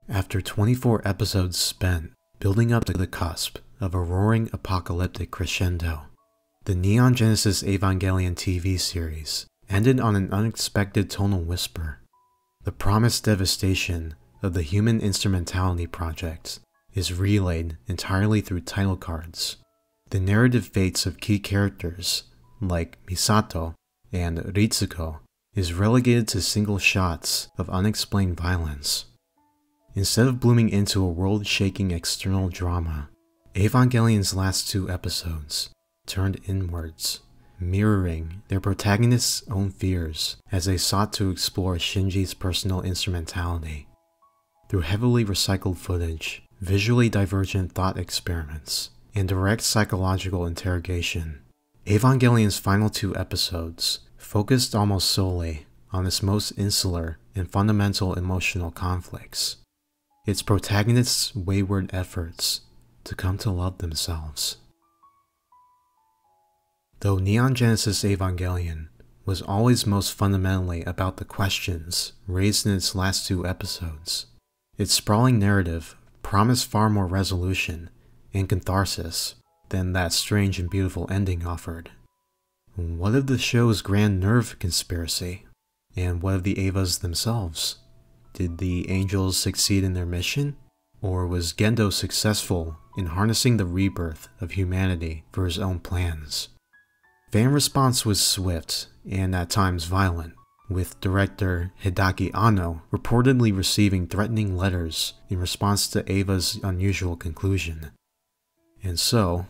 After 24 episodes spent building up to the cusp of a roaring apocalyptic crescendo, the Neon Genesis Evangelion TV series ended on an unexpected tonal whisper. The promised devastation of the Human Instrumentality Project is relayed entirely through title cards. The narrative fates of key characters like Misato and Ritsuko is relegated to single shots of unexplained violence. Instead of blooming into a world-shaking external drama, Evangelion's last 2 episodes turned inwards, mirroring their protagonists' own fears as they sought to explore Shinji's personal instrumentality. Through heavily recycled footage, visually divergent thought experiments, and direct psychological interrogation, Evangelion's final 2 episodes focused almost solely on its most insular and fundamental emotional conflicts, its protagonists' wayward efforts to come to love themselves. Though Neon Genesis Evangelion was always most fundamentally about the questions raised in its last 2 episodes, its sprawling narrative promised far more resolution and catharsis than that strange and beautiful ending offered. What of the show's grand nerve conspiracy? And what of the Evas themselves? Did the angels succeed in their mission? Or was Gendo successful in harnessing the rebirth of humanity for his own plans? Fan response was swift and at times violent, with director Hideaki Anno reportedly receiving threatening letters in response to Eva's unusual conclusion. And so,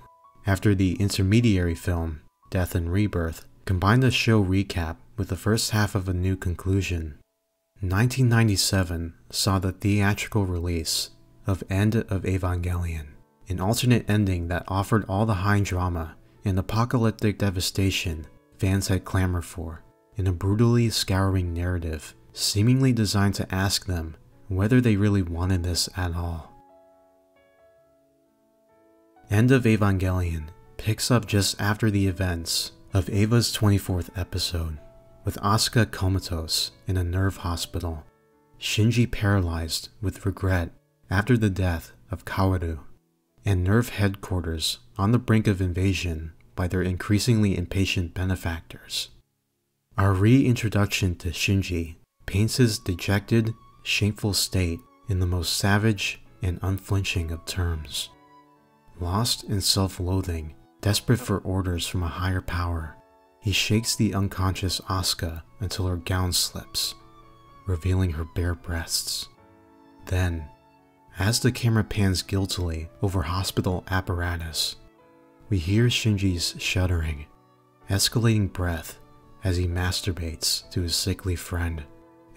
after the intermediary film, Death and Rebirth, combined a show recap with the first half of a new conclusion, 1997 saw the theatrical release of End of Evangelion, an alternate ending that offered all the high drama and apocalyptic devastation fans had clamored for, in a brutally scouring narrative seemingly designed to ask them whether they really wanted this at all. End of Evangelion picks up just after the events of Eva's 24th episode, with Asuka comatose in a nerve hospital, Shinji paralyzed with regret after the death of Kaoru, and Nerve headquarters on the brink of invasion by their increasingly impatient benefactors. Our reintroduction to Shinji paints his dejected, shameful state in the most savage and unflinching of terms. Lost in self-loathing, desperate for orders from a higher power, he shakes the unconscious Asuka until her gown slips, revealing her bare breasts. Then, as the camera pans guiltily over hospital apparatus, we hear Shinji's shuddering, escalating breath as he masturbates to his sickly friend,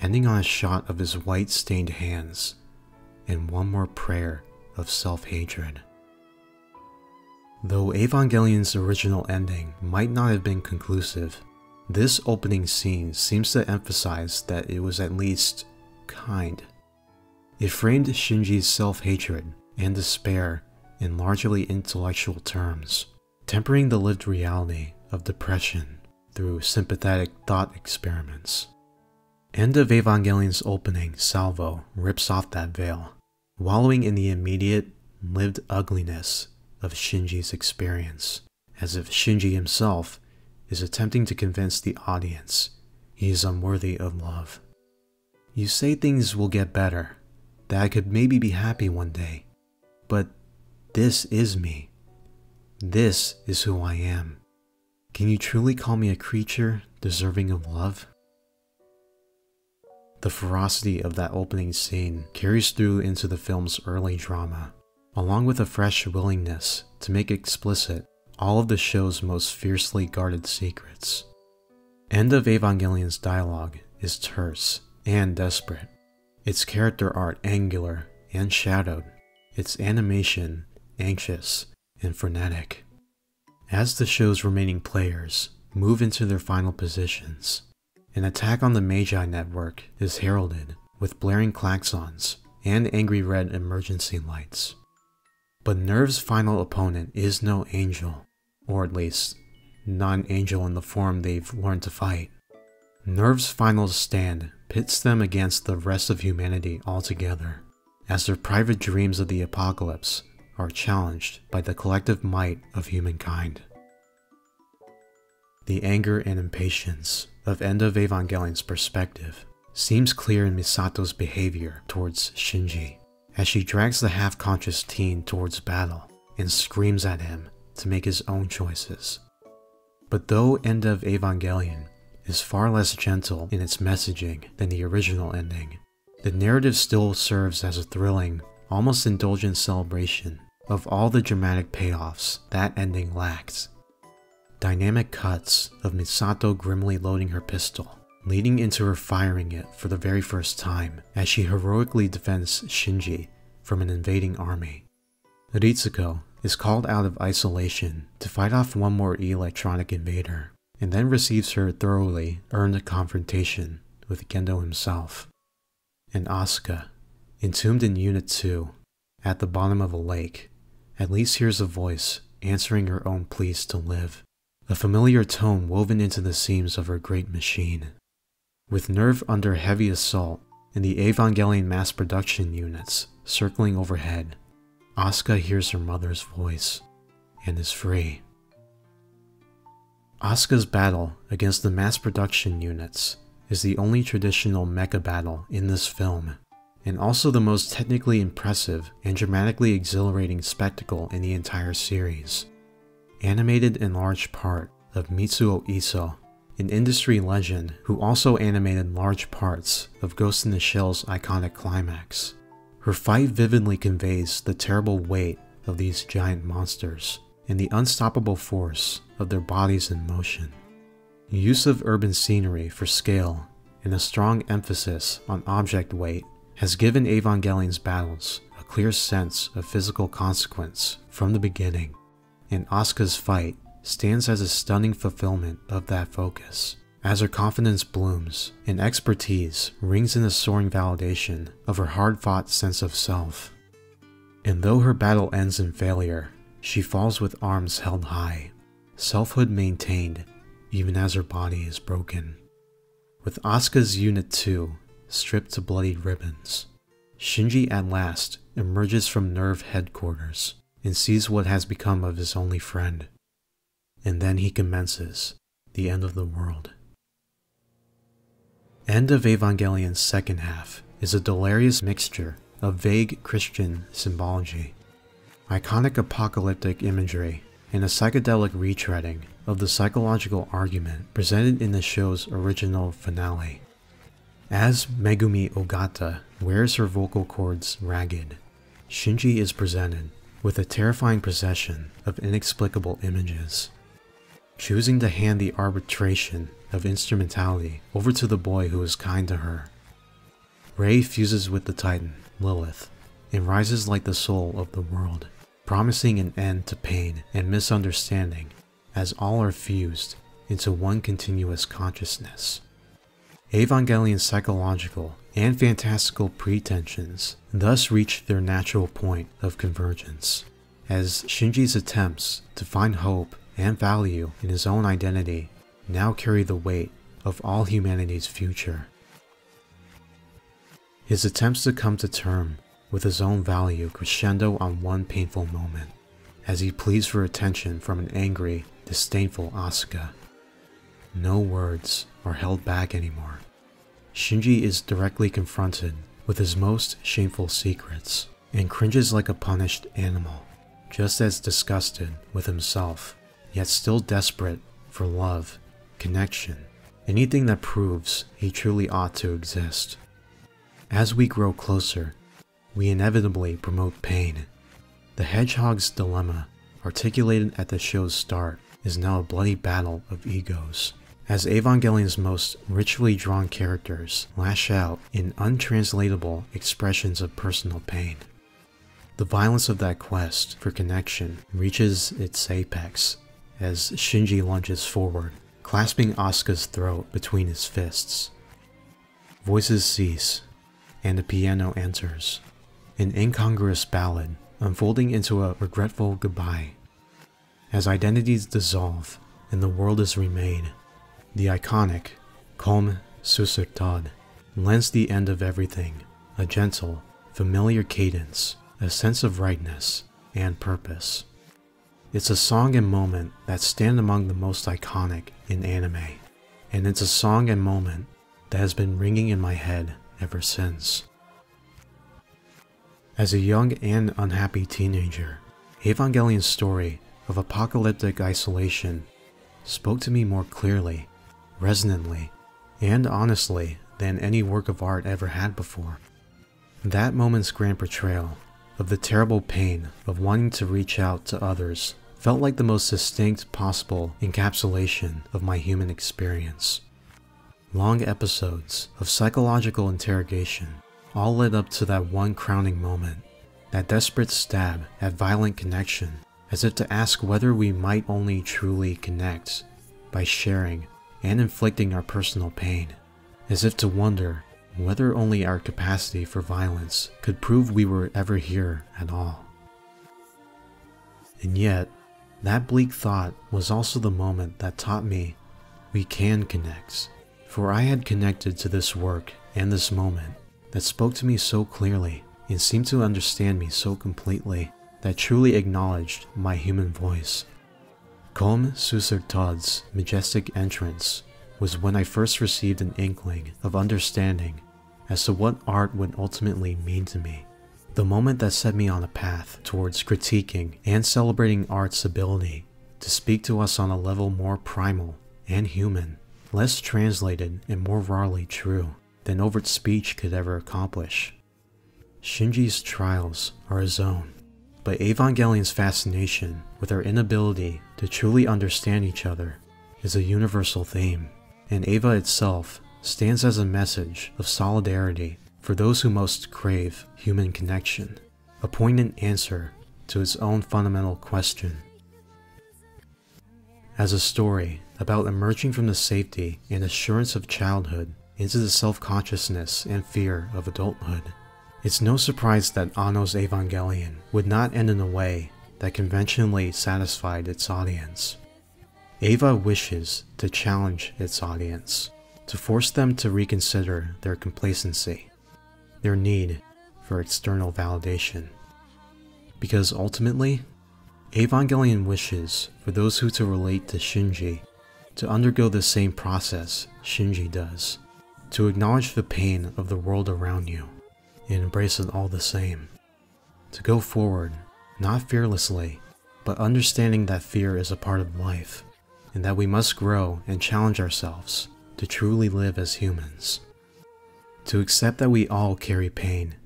ending on a shot of his white-stained hands and one more prayer of self-hatred. Though Evangelion's original ending might not have been conclusive, this opening scene seems to emphasize that it was at least kind. It framed Shinji's self-hatred and despair in largely intellectual terms, tempering the lived reality of depression through sympathetic thought experiments. End of Evangelion's opening salvo rips off that veil, wallowing in the immediate, lived ugliness of Shinji's experience, as if Shinji himself is attempting to convince the audience he is unworthy of love. You say things will get better, that I could maybe be happy one day, but this is me. This is who I am. Can you truly call me a creature deserving of love? The ferocity of that opening scene carries through into the film's early drama, along with a fresh willingness to make explicit all of the show's most fiercely guarded secrets. End of Evangelion's dialogue is terse and desperate, its character art angular and shadowed, its animation anxious and frenetic. As the show's remaining players move into their final positions, an attack on the Magi Network is heralded with blaring klaxons and angry red emergency lights. But Nerve's final opponent is no angel, or at least, not an angel in the form they've learned to fight. Nerve's final stand pits them against the rest of humanity altogether, as their private dreams of the apocalypse are challenged by the collective might of humankind. The anger and impatience of End of Evangelion's perspective seems clear in Misato's behavior towards Shinji, as she drags the half-conscious teen towards battle and screams at him to make his own choices. But though End of Evangelion is far less gentle in its messaging than the original ending, the narrative still serves as a thrilling, almost indulgent celebration of all the dramatic payoffs that ending lacks. Dynamic cuts of Misato grimly loading her pistol, leading into her firing it for the very first time as she heroically defends Shinji from an invading army. Ritsuko is called out of isolation to fight off one more electronic invader, and then receives her thoroughly earned confrontation with Gendo himself. And Asuka, entombed in Unit 2, at the bottom of a lake, at least hears a voice answering her own pleas to live, a familiar tone woven into the seams of her great machine. With Nerve under heavy assault and the Evangelion mass production units circling overhead, Asuka hears her mother's voice and is free. Asuka's battle against the mass production units is the only traditional mecha battle in this film, and also the most technically impressive and dramatically exhilarating spectacle in the entire series. Animated in large part of Mitsuo Iso, an industry legend who also animated large parts of Ghost in the Shell's iconic climax. Her fight vividly conveys the terrible weight of these giant monsters and the unstoppable force of their bodies in motion. Use of urban scenery for scale and a strong emphasis on object weight has given Evangelion's battles a clear sense of physical consequence from the beginning, and Asuka's fight stands as a stunning fulfillment of that focus, as her confidence blooms and expertise rings in a soaring validation of her hard-fought sense of self. And though her battle ends in failure, she falls with arms held high, selfhood maintained even as her body is broken. With Asuka's Unit 2 stripped to bloody ribbons, Shinji at last emerges from Nerve headquarters and sees what has become of his only friend. And then he commences the end of the world. End of Evangelion's second half is a delirious mixture of vague Christian symbology, iconic apocalyptic imagery, and a psychedelic retreading of the psychological argument presented in the show's original finale. As Megumi Ogata wears her vocal cords ragged, Shinji is presented with a terrifying procession of inexplicable images. Choosing to hand the arbitration of instrumentality over to the boy who is kind to her, Rei fuses with the Titan, Lilith, and rises like the soul of the world, promising an end to pain and misunderstanding as all are fused into one continuous consciousness. Evangelion's psychological and fantastical pretensions thus reach their natural point of convergence, as Shinji's attempts to find hope and value in his own identity now carry the weight of all humanity's future. His attempts to come to terms with his own value crescendo on one painful moment, as he pleads for attention from an angry, disdainful Asuka. No words are held back anymore. Shinji is directly confronted with his most shameful secrets, and cringes like a punished animal, just as disgusted with himself, yet still desperate for love, connection, anything that proves he truly ought to exist. As we grow closer, we inevitably promote pain. The hedgehog's dilemma, articulated at the show's start, is now a bloody battle of egos, as Evangelion's most ritually drawn characters lash out in untranslatable expressions of personal pain. The violence of that quest for connection reaches its apex as Shinji lunges forward, clasping Asuka's throat between his fists. Voices cease, and a piano enters, an incongruous ballad unfolding into a regretful goodbye. As identities dissolve and the world is remade, the iconic Comme Susurtad lends the end of everything a gentle, familiar cadence, a sense of rightness, and purpose. It's a song and moment that stand among the most iconic in anime, and it's a song and moment that has been ringing in my head ever since. As a young and unhappy teenager, Evangelion's story of apocalyptic isolation spoke to me more clearly, resonantly, and honestly than any work of art ever had before. That moment's grand portrayal of the terrible pain of wanting to reach out to others felt like the most distinct possible encapsulation of my human experience. Long episodes of psychological interrogation all led up to that one crowning moment, that desperate stab at violent connection, as if to ask whether we might only truly connect by sharing and inflicting our personal pain, as if to wonder whether only our capacity for violence could prove we were ever here at all. And yet, that bleak thought was also the moment that taught me we can connect, for I had connected to this work and this moment that spoke to me so clearly and seemed to understand me so completely, that truly acknowledged my human voice. Comme sur Todd's majestic entrance was when I first received an inkling of understanding as to what art would ultimately mean to me. The moment that set me on a path towards critiquing and celebrating art's ability to speak to us on a level more primal and human, less translated and more rawly true than overt speech could ever accomplish. Shinji's trials are his own, but Evangelion's fascination with our inability to truly understand each other is a universal theme, and Eva itself stands as a message of solidarity for those who most crave human connection, a poignant answer to its own fundamental question. As a story about emerging from the safety and assurance of childhood into the self-consciousness and fear of adulthood, it's no surprise that Anno's Evangelion would not end in a way that conventionally satisfied its audience. Eva wishes to challenge its audience, to force them to reconsider their complacency, their need for external validation. Because ultimately, Evangelion wishes for those who to relate to Shinji to undergo the same process Shinji does, to acknowledge the pain of the world around you and embrace it all the same, to go forward, not fearlessly, but understanding that fear is a part of life, and that we must grow and challenge ourselves to truly live as humans, to accept that we all carry pain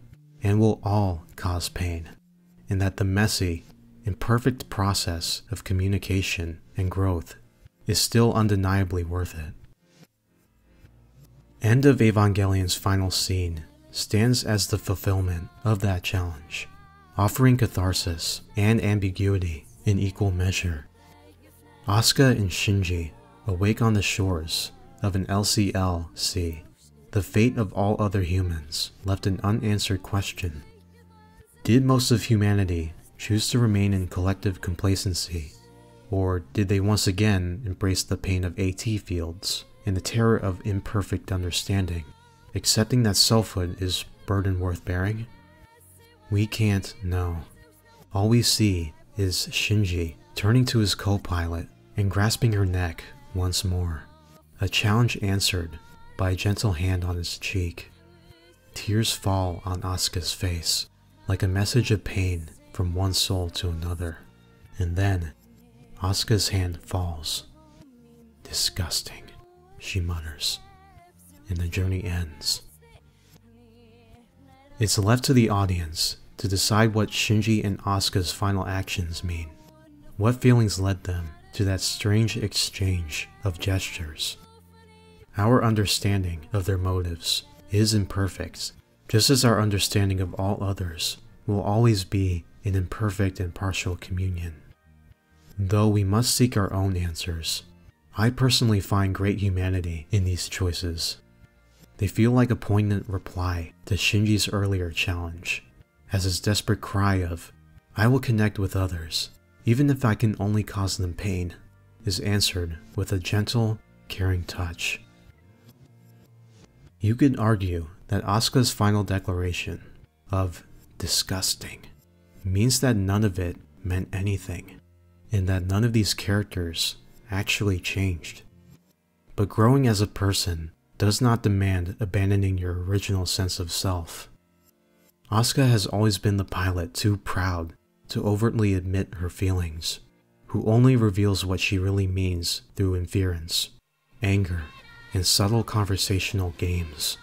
and will all cause pain, and that the messy, imperfect process of communication and growth is still undeniably worth it. End of Evangelion's final scene stands as the fulfillment of that challenge, offering catharsis and ambiguity in equal measure. Asuka and Shinji awake on the shores of an LCL sea, the fate of all other humans left an unanswered question. Did most of humanity choose to remain in collective complacency, or did they once again embrace the pain of AT fields and the terror of imperfect understanding, accepting that selfhood is burden worth bearing? We can't know. All we see is Shinji turning to his co-pilot and grasping her neck once more, a challenge answered by a gentle hand on his cheek. Tears fall on Asuka's face, like a message of pain from one soul to another, and then Asuka's hand falls. Disgusting, she mutters, and the journey ends. It's left to the audience to decide what Shinji and Asuka's final actions mean, what feelings led them to that strange exchange of gestures. Our understanding of their motives is imperfect, just as our understanding of all others will always be an imperfect and partial communion. Though we must seek our own answers, I personally find great humanity in these choices. They feel like a poignant reply to Shinji's earlier challenge, as his desperate cry of, "I will connect with others, even if I can only cause them pain," is answered with a gentle, caring touch. You could argue that Asuka's final declaration of disgusting means that none of it meant anything, and that none of these characters actually changed. But growing as a person does not demand abandoning your original sense of self. Asuka has always been the pilot too proud to overtly admit her feelings, who only reveals what she really means through inference, anger, and subtle conversational games.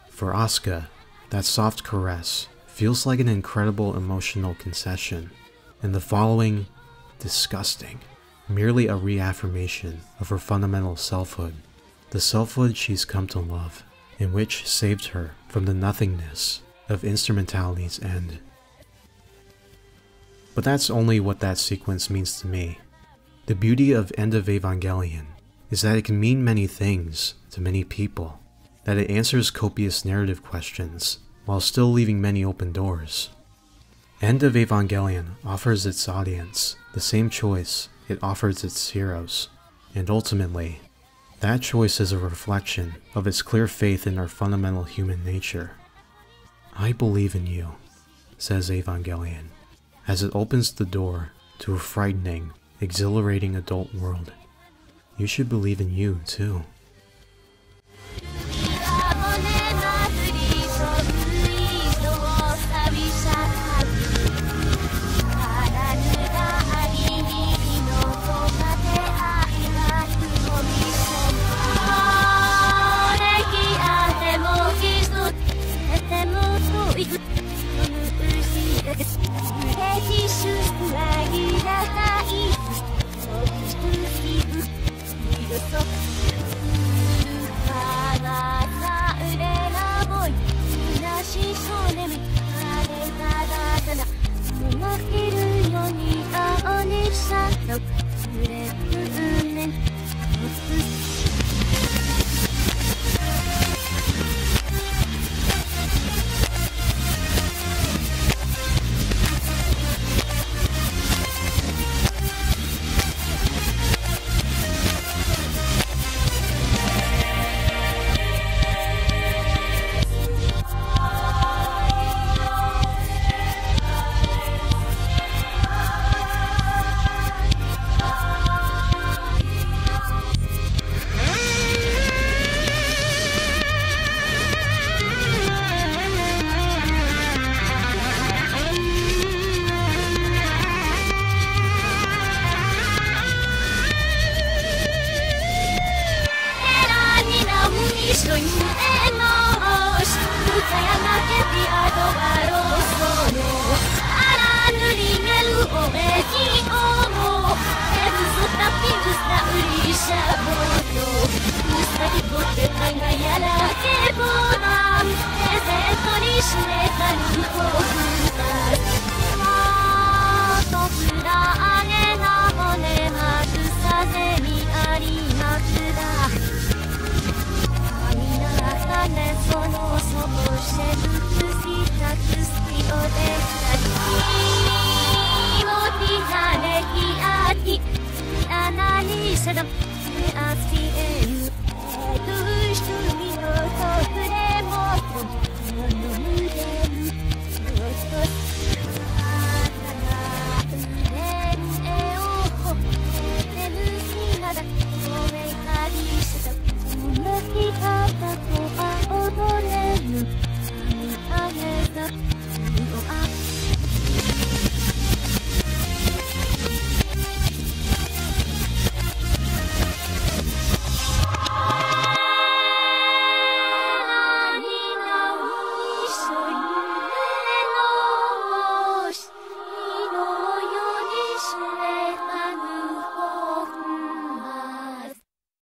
For Asuka, that soft caress feels like an incredible emotional concession, and the following, disgusting, merely a reaffirmation of her fundamental selfhood, the selfhood she's come to love, and which saved her from the nothingness of instrumentality's end. But that's only what that sequence means to me. The beauty of End of Evangelion is that it can mean many things to many people, that it answers copious narrative questions while still leaving many open doors. End of Evangelion offers its audience the same choice it offers its heroes, and ultimately, that choice is a reflection of its clear faith in our fundamental human nature. "I believe in you," says Evangelion, as it opens the door to a frightening, exhilarating adult world. You should believe in you, too.